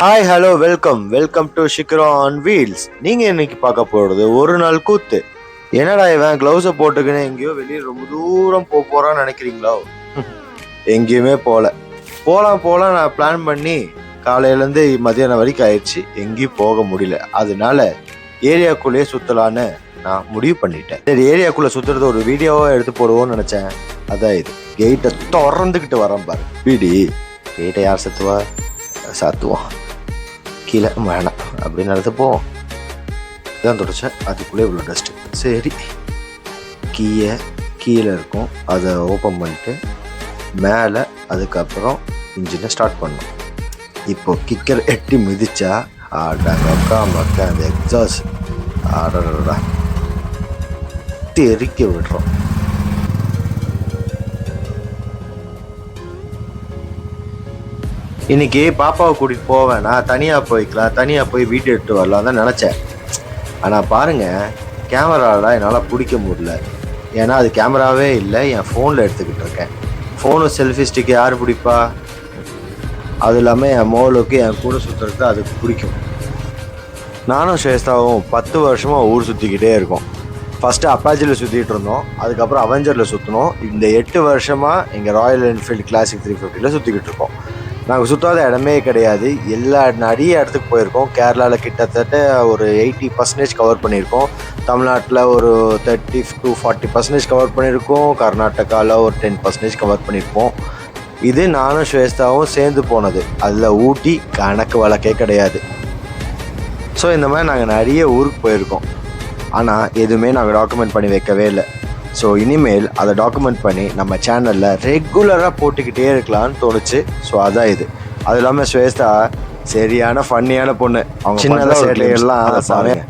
Hi hello welcome to Shikra on wheels. நீங்கள் இன்னைக்கு பார்க்க போகிறது ஒரு நாள் கூத்து. என்னடா இவன் க்ளவுஸை போட்டுக்கின்னு எங்கேயோ வெளியே ரொம்ப தூரம் போகிறான்னு நினைக்கிறீங்களோ? எங்கேயுமே போகலாம் நான் பிளான் பண்ணி காலையிலேருந்து மதியானம் வரைக்கும் ஆயிடுச்சு. எங்கேயும் போக முடியல. அதனால ஏரியாக்குள்ளேயே சுற்றலான்னு நான் முடிவு பண்ணிட்டேன். சரி, ஏரியாக்குள்ளே சுற்றுறது ஒரு வீடியோவாக எடுத்து போடுவோன்னு நினச்சேன். அதான் இது. கெயிட்டை திறந்துக்கிட்டு வரேன் பாரு. வீடி கெயிட்டை யார் சாத்துவான் கீழே வேணாம் அப்படின்னு நடத்தப்போம். இதான் தொடச்சேன். அதுக்குள்ளே இவ்வளோ டஸ்ட்டு. சரி, கீழே இருக்கும், அதை ஓப்பன் பண்ணிட்டு மேலே அதுக்கப்புறம் இன்ஜினை ஸ்டார்ட் பண்ணோம். இப்போ கிக்கர் எட்டி மிதிச்சா மக்கா அந்த எக்ஸாஸ் ஆடா தெறிக்க விடுறோம். இன்னைக்கு பாப்பாவை கூட்டிகிட்டு போவேன். நான் தனியாக போய் வீட்டு எடுத்து வரலாம் தான் நினச்சேன். ஆனால் பாருங்கள், கேமராவில் என்னால் பிடிக்க முடியல. ஏன்னா அது கேமராவே இல்லை, என் ஃபோனில் எடுத்துக்கிட்டு இருக்கேன். ஃபோனு செல்ஃபி ஸ்டிக்கு யார் பிடிப்பா? அது இல்லாமல் என் மோளுக்கு என் கூட சுற்றுறது அதுக்கு பிடிக்கும். நானும் ஸ்ரேஷ்டாவும் 10 வருஷமாக ஊர் சுற்றிக்கிட்டே இருக்கோம். ஃபஸ்ட்டு அப்பாச்சியில் சுற்றிட்டு இருந்தோம், அதுக்கப்புறம் அவெஞ்சரில் சுற்றினோம். இந்த 8 வருஷமாக எங்கள் ராயல் என்ஃபீல்டு கிளாசிக் 350 சுற்றிக்கிட்டு இருக்கோம். நாங்கள் சுற்றாத இடமே கிடையாது. நிறைய இடத்துக்கு போயிருக்கோம். கேரளாவில் கிட்டத்தட்ட ஒரு 80% கவர் பண்ணியிருக்கோம். தமிழ்நாட்டில் ஒரு 30 to 40% கவர் பண்ணியிருக்கோம். கர்நாடகாவில் ஒரு 10% கவர் பண்ணியிருப்போம். இது நானும் ஸ்வேஸ்தாவும் சேர்ந்து போனது. அதில் ஊட்டி கணக்கு வழக்கே கிடையாது. ஸோ இந்த மாதிரி நாங்கள் நிறைய ஊருக்கு போயிருக்கோம். ஆனால் எதுவுமே நாங்கள் டாக்குமெண்ட் பண்ணி வைக்கவே இல்லை. ஸோ இனிமேல் அதை டாக்குமெண்ட் பண்ணி நம்ம சேனலில் ரெகுலராக போட்டுக்கிட்டே இருக்கலாம்னு தோணுச்சு. ஸோ அதான் இது. அது இல்லாமல் ஸ்வேஸ்தா சரியான ஃபன்னியான பொண்ணு. அவங்க சின்னதாக சேட்டைகள்லாம் அதை பாருங்க.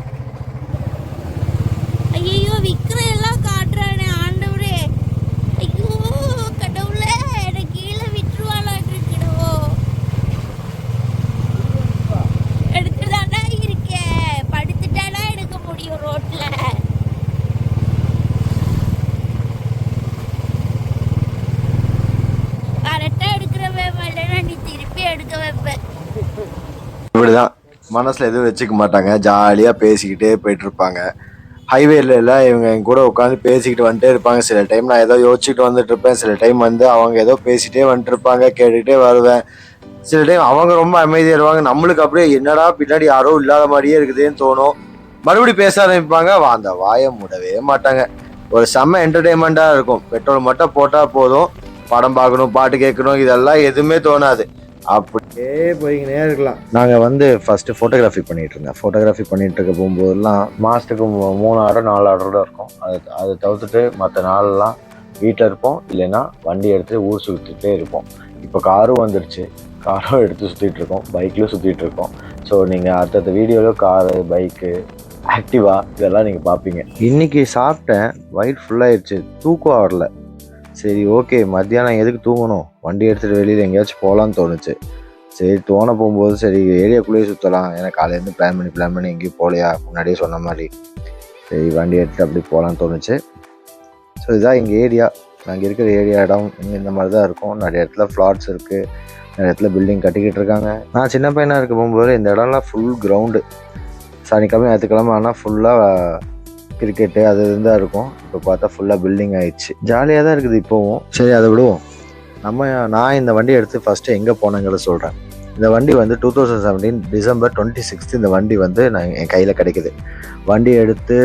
இப்படிதான் மனசில் எதுவும் வச்சுக்க மாட்டாங்க. ஜாலியாக பேசிக்கிட்டே போயிட்டுருப்பாங்க. ஹைவேல எல்லாம் இவங்க என் கூட உட்காந்து பேசிக்கிட்டு வந்துட்டே இருப்பாங்க. சில டைம் நான் ஏதோ யோசிச்சுட்டு வந்துட்டு இருப்பேன். சில டைம் அவங்க ஏதோ பேசிகிட்டே வந்துட்டு இருப்பாங்க, கேட்டுக்கிட்டே வருவேன். சில டைம் அவங்க ரொம்ப அமைதியாக இருப்பாங்க. நம்மளுக்கு அப்படியே என்னடா பின்னாடி யாரோ இல்லாத மாதிரியே இருக்குதுன்னு தோணும். மறுபடியும் பேச ஆரம்பிப்பாங்க. அந்த வாயை மூடவே மாட்டாங்க. ஒரு செம்ம என்டர்டெயின்மெண்ட்டாக இருக்கும். பெட்ரோல் மட்டும் போட்டால் போதும். படம் பார்க்கணும், பாட்டு கேட்கணும், இதெல்லாம் எதுவுமே தோணாது. அப்படியே போய்கினே இருக்கலாம். நாங்கள் ஃபஸ்ட்டு ஃபோட்டோகிராஃபி பண்ணிகிட்டு இருந்தேன். ஃபோட்டோகிராஃபி பண்ணிகிட்டு இருக்க போகும்போதெல்லாம் மாதத்துக்கு 3 ஆர்டர் 4 ஆர்டர் இருக்கும். அதை தவிர்த்துட்டு மற்ற நாளெல்லாம் வீட்டில் இருப்போம். இல்லைன்னா வண்டி எடுத்து ஊர் சுற்றிட்டே இருப்போம். இப்போ காரும் வந்துடுச்சு. காரும் எடுத்து சுற்றிட்டு இருக்கோம், பைக்லையும் சுற்றிட்டு இருக்கோம். ஸோ நீங்கள் அடுத்தடுத்த வீடியோவில் காரு, பைக்கு, ஆக்டிவா இதெல்லாம் நீங்கள் பார்ப்பீங்க. இன்றைக்கி சாப்பிட்டேன், வயிறு ஃபுல்லாகிடுச்சு, தூக்கம் வரல. சரி, ஓகே, மத்தியானம் எதுக்கு தூங்கணும், வண்டி எடுத்துகிட்டு வெளியில் எங்கேயாச்சும் போகலான்னு தோணுச்சு. சரி, போகும்போது சரி ஏரியாக்குள்ளேயே சுற்றலாம். ஏன்னா காலையிலேருந்து பிளான் பண்ணி எங்கேயும் போகலையா, முன்னாடியே சொன்ன மாதிரி. சரி, வண்டி எடுத்துகிட்டு அப்படி போகலான்னு தோணுச்சு. ஸோ இதுதான் எங்கள் ஏரியா. நாங்கள் இருக்கிற இடம் இங்கே இந்த மாதிரி தான் இருக்கும். நிறைய இடத்துல ஃப்ளாட்ஸ் இருக்குது, நிறைய இடத்துல பில்டிங் கட்டிக்கிட்டு இருக்காங்க. நான் சின்ன பையனாக இருக்க போகும்போது இந்த இடம்லாம் ஃபுல் கிரவுண்டு. சனிக்கிழமை ஞாயிற்றுக்கிழமை ஆனால் ஃபுல்லாக கிரிக்கெட்டு அது தான் இருக்கும். இப்போ பார்த்தா ஃபுல்லாக பில்டிங் ஆகிடுச்சு. ஜாலியாக தான் இருக்குது இப்போவும். சரி, அதை விடுவோம். நான் இந்த வண்டி எடுத்து ஃபஸ்ட்டு எங்கே போனேங்கிறத சொல்கிறேன். இந்த வண்டி 2017 December 26 இந்த வண்டி நான் என் கையில் கிடைக்குது. வண்டி எடுத்து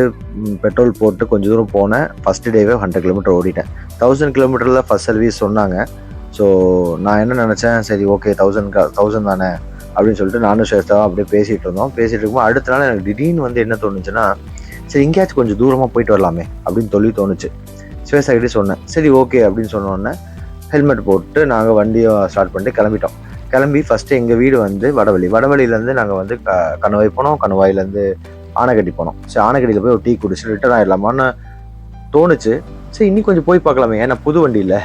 பெட்ரோல் போட்டு கொஞ்சம் தூரம் போனேன். ஃபஸ்ட்டு டேவே 100 கிலோமீட்டர் ஓடிட்டேன். 1000 கிலோமீட்டரில் ஃபஸ்ட் சர்வீஸ் சொன்னாங்க. ஸோ நான் என்ன நினச்சேன், சரி ஓகே 1000 தானே அப்படின்னு சொல்லிட்டு நானும் ஸ்ரேஷ்டாவும் அப்படியே பேசிகிட்டு இருக்கும்போது அடுத்த நாள் எனக்கு திடீர்னு என்ன தோணுச்சுன்னா, சரி எங்கேயாச்சும் கொஞ்சம் தூரமாக போயிட்டு வரலாமே அப்படின்னு தோணுச்சு. ஸ்வேஸ்தாகிட்டே சொன்னேன். சரி ஓகே அப்படின்னு சொன்னோடனே ஹெல்மெட் போட்டு நாங்கள் வண்டியை ஸ்டார்ட் பண்ணிட்டு கிளம்பி ஃபஸ்ட்டு எங்கள் வீடு வடவழியிலேருந்து நாங்கள் கணுவாய் போனோம். கணுவாயிலேருந்து ஆனைக்கட்டி போனோம். சரி, ஆனைக்கட்டியில் போய் ஒரு டீ குடிச்சு ரிட்டர்ன் ஆகிடலாமான்னு தோணுச்சு. சரி, இன்னும் கொஞ்சம் போய் பார்க்கலாமே, ஏன்னா புது வண்டியில்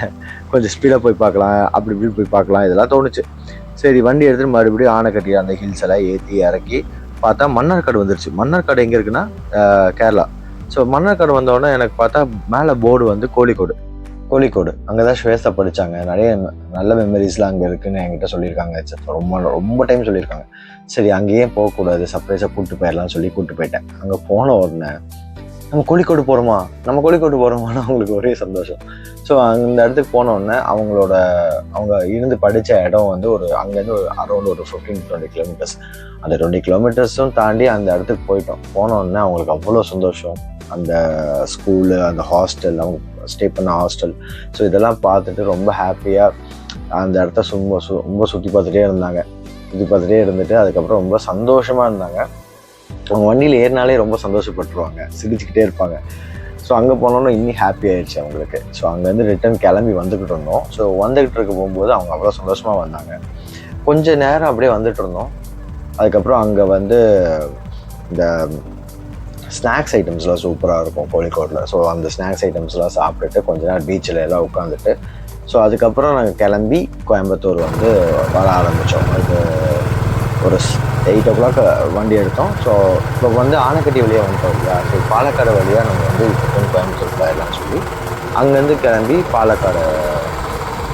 கொஞ்சம் ஸ்பீடாக போய் பார்க்கலாம், அப்படி இப்படி போய் பார்க்கலாம், இதெல்லாம் தோணுச்சு. சரி, வண்டி எடுத்துகிட்டு மறுபடியும் ஆனைக்கட்டி அந்த ஹில்ஸ் எல்லாம் ஏற்றி இறக்கி பார்த்தா மன்னார்காடு வந்துருச்சு. மன்னார்காடு எங்கே இருக்குன்னா கேரளா. ஸோ மன்னார்காடு வந்தோடனே எனக்கு பார்த்தா மேலே போர்டு கோழிக்கோடு. கோழிக்கோடு. அங்கே தான் ஸ்வேதா படித்தாங்க. நிறைய நல்ல மெமரிஸ்லாம் அங்கே இருக்குதுன்னு என்கிட்ட சொல்லியிருக்காங்க. ரொம்ப ரொம்ப டைம் சொல்லியிருக்காங்க. சரி அங்கேயே போகக்கூடாது, சர்ப்ரைஸாக கூப்பிட்டு போயிடலாம்னு சொல்லி கூப்பிட்டு போயிட்டேன். அங்கே போன உடனே நம்ம கோழிக்கோடு போகிறோமா அவங்களுக்கு ஒரே சந்தோஷம். ஸோ அந்த இடத்துக்கு போன உடனே அவங்க இருந்து படித்த இடம் வந்து அங்கேருந்து அரௌண்ட் ஒரு 15-20 கிலோமீட்டர்ஸ். அந்த 20 கிலோமீட்டர்ஸும் தாண்டி அந்த இடத்துக்கு போன உடனே அவங்களுக்கு அவ்வளோ சந்தோஷம். அந்த ஸ்கூலு, அந்த ஹாஸ்டல், அவங்க ஸ்டே பண்ண ஹாஸ்டல், ஸோ இதெல்லாம் பார்த்துட்டு ரொம்ப ஹாப்பியாக அந்த இடத்த ரொம்ப சுற்றி பார்த்துட்டே இருந்துட்டு அதுக்கப்புறம் ரொம்ப சந்தோஷமாக இருந்தாங்க. அவங்க வண்டியில் ஏறினாலே ரொம்ப சந்தோஷப்பட்டுருவாங்க, சிரிச்சுக்கிட்டே இருப்பாங்க. ஸோ அங்கே போனோன்னா இன்னும் ஹாப்பி ஆயிடுச்சு அவங்களுக்கு. ஸோ அங்கேருந்து ரிட்டர்ன் கிளம்பி வந்துக்கிட்டு இருந்தோம். ஸோ வந்துக்கிட்டு இருக்க போகும்போது அவங்க அவ்வளோ சந்தோஷமாக வந்தாங்க. கொஞ்சம் நேரம் அப்படியே வந்துட்டு இருந்தோம். அதுக்கப்புறம் அங்கே வந்து இந்த ஸ்நாக்ஸ் ஐட்டம்ஸ்லாம் சூப்பராக இருக்கும் கோழிக்கோட்டில். ஸோ அந்த ஸ்நாக்ஸ் ஐட்டம்ஸ்லாம் சாப்பிட்டுட்டு கொஞ்ச நேரம் பீச்சில் எல்லாம் உட்காந்துட்டு ஸோ அதுக்கப்புறம் நாங்கள் கிளம்பி கோயம்புத்தூர் வந்து வர ஆரம்பித்தோம். அது ஒரு 8 o'clock வண்டி எடுத்தோம். ஸோ இப்போ வந்து ஆனைக்கட்டி வழியாக வந்துட்டோம் இல்லையா. ஸோ பாலக்காடு வழியாக நம்ம வந்து இப்போ கோயம்புத்தூர் போயிடலாம்னு சொல்லி அங்கேருந்து கிளம்பி பாலக்காடு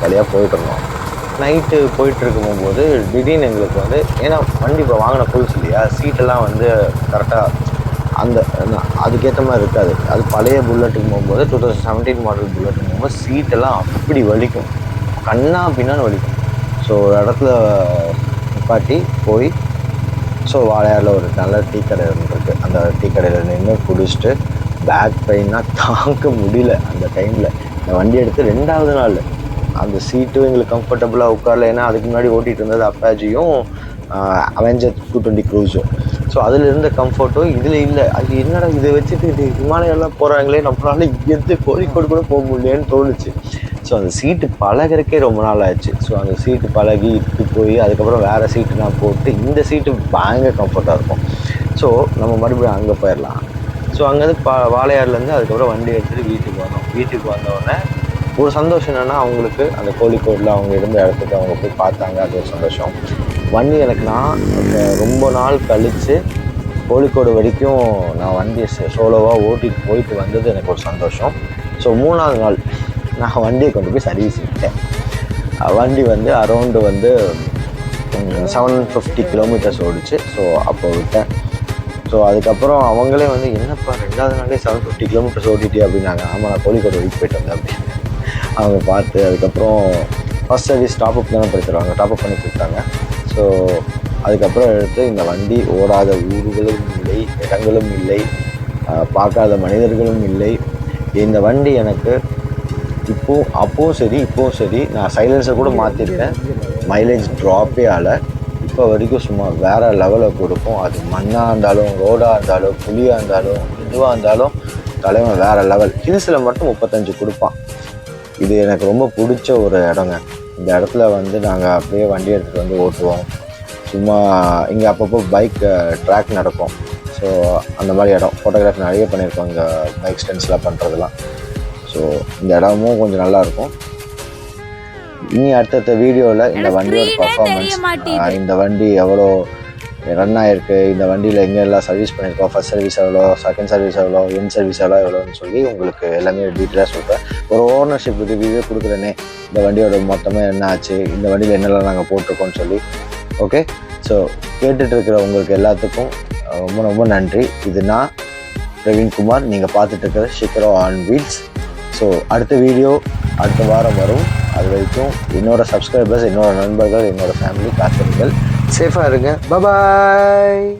வழியாக போயிட்டுருந்தோம். நைட்டு போயிட்டுருக்க போகும்போது திடீர்னு எங்களுக்கு வந்து, ஏன்னா வண்டி இப்போ வாங்கின புதுசு இல்லையா, சீட்டெல்லாம் வந்து கரெக்டாக அதுக்கேற்ற மாதிரி இருக்காது. அது பழைய புல்லட்டுக்கு போகும்போது 2017 மாடல் புல்லட்டுக்கு போகும்போது சீட்டெல்லாம் அப்படி வலிக்கும், பின்னான்னு வலிக்கும். ஸோ ஒரு இடத்துல நிப்பாட்டி போய் ஸோ வாழையாரில் ஒரு நல்ல டீ கடை இருந்துருக்கு. அந்த டீ கடையில் நின்று குடிச்சிட்டு பேக் பெயினாக தாங்க முடியல அந்த டைமில். இந்த வண்டி எடுத்து 2வது நாள் அந்த சீட்டும் எங்களுக்கு கம்ஃபர்டபுளாக உட்காரல. ஏன்னா அதுக்கு முன்னாடி ஓட்டிகிட்டு இருந்தது அப்பாச்சியும் அவெஞ்சர் 220 க்ரூஸும். ஸோ அதில் இருந்த கம்ஃபர்ட்டும் இதில் இல்லை. அது என்னடா இதை வச்சுட்டு இது ஹிமாலயெல்லாம் போகிறாங்களே, நம்மளால இங்கேருந்து கோழிக்கோடு கூட போக முடியலன்னு தோணுச்சு. ஸோ அந்த சீட்டு பழகிறக்கே ரொம்ப நாள் ஆயிடுச்சு. ஸோ அந்த சீட்டு பழகி இட்டு போய் அதுக்கப்புறம் வேறு சீட்டு நான் போட்டு இந்த சீட்டு பயங்கர கம்ஃபர்ட்டாக இருக்கும். ஸோ நம்ம மறுபடியும் அங்கே போயிடலாம். ஸோ அங்கேருந்து வாழையாறுலேருந்து அதுக்கப்புறம் வண்டி எடுத்துகிட்டு வீட்டுக்கு வந்தோடனே ஒரு சந்தோஷம் என்னென்னா, அவங்களுக்கு அந்த கோழிக்கோடில் அவங்க இருந்த இடத்துக்கு அவங்க போய் பார்த்தாங்க. அது ஒரு சந்தோஷம். வண்டி நான் ரொம்ப நாள் கழித்து கோழிக்கோடு வரைக்கும் நான் வண்டியை சோலோவாக ஓட்டிட்டு போயிட்டு வந்தது எனக்கு ஒரு சந்தோஷம். ஸோ 3வது நாள் நான் வண்டியை கொண்டு போய் சர்வீஸ் விட்டேன். வண்டி வந்து அரௌண்டு வந்து 750 கிலோமீட்டர்ஸ் ஓடிச்சு. ஸோ அப்போ விட்டேன். ஸோ அதுக்கப்புறம் அவங்களே வந்து, என்னப்பா 2வது நாளே 750 கிலோமீட்டர்ஸ் ஓட்டிட்டே அப்படின்னாங்க. ஆமாம், நான் கோழிக்கோடு வரைக்கும் போயிட்டு வந்தேன் அப்படின்னு அவங்க பார்த்து அதுக்கப்புறம் ஃபஸ்ட் சர்வீஸ் டாப்அப் தானே படுத்துருவாங்க, டாப்அப் பண்ணி கொடுத்தாங்க. ஸோ அதுக்கப்புறம் எடுத்து இந்த வண்டி ஓடாத ஊர்களும் இல்லை, இடங்களும் இல்லை, பார்க்காத மனிதர்களும் இல்லை. இந்த வண்டி எனக்கு அப்போவும் சரி நான் சைலன்ஸை கூட மாற்றிருக்கேன். மைலேஜ் ட்ராப்பே ஆகலை. இப்போ வரைக்கும் சும்மா வேறு லெவலில் கொடுக்கும். அது மண்ணாக இருந்தாலும், ரோடாக இருந்தாலும், புலியாக இருந்தாலும், இதுவாக இருந்தாலும் தலைவன் வேறு லெவல். ஹில்ஸில் மட்டும் 35 கொடுப்பான். இது எனக்கு ரொம்ப பிடிச்ச ஒரு இடங்க. இந்த இடத்துல வந்து நாங்கள் அப்படியே வண்டி எடுத்துகிட்டு வந்து ஓட்டுவோம். சும்மா இங்கே அப்பப்போ பைக் ட்ராக் நடக்கும். ஸோ அந்த மாதிரி இடம் ஃபோட்டோகிராஃபி நிறைய பண்ணியிருக்கோம், இங்கே பைக் ஸ்டன்ஸ்லாம் பண்ணுறதுலாம். ஸோ இந்த இடமும் கொஞ்சம் நல்லாயிருக்கும். இனி அடுத்தடுத்த வீடியோவில் இந்த வண்டியோட பர்ஃபார்மன்ஸ், இந்த வண்டி எவ்வளோ ரன் ஆகிருக்கு, இந்த வண்டியில் எங்கெல்லாம் சர்வீஸ் பண்ணியிருக்கோம், ஃபஸ்ட் சர்வீஸ் எவ்வளோ, செகண்ட் சர்வீஸ் எவ்வளோ, என் சர்வீஸ் எவ்வளோன்னு சொல்லி உங்களுக்கு எல்லாமே டீட்டெயிலாக சொல்கிறேன். ஒரு ஓனர்ஷிப் ரிவ்யூவே கொடுக்குறேனே, இந்த வண்டியோட மொத்தமாக என்ன ஆச்சு, இந்த வண்டியில் என்னெல்லாம் நாங்கள் போட்டிருக்கோன்னு சொல்லி. ஓகே, ஸோ கேட்டுட்டு இருக்கிற உங்களுக்கு எல்லாத்துக்கும் ரொம்ப ரொம்ப நன்றி. இது நான் பிரவீன்குமார், நீங்கள் பார்த்துட்டு இருக்கிற ஷிக்கரோ ஆன் வீல்ஸ். ஸோ அடுத்த வீடியோ அடுத்த வாரம் வரும். அது வரைக்கும் என்னோடய சப்ஸ்கிரைபர்ஸ், என்னோடய நண்பர்கள், என்னோடய ஃபேமிலி காத்திருங்கள். சேஃபாக இருங்க. பாய்.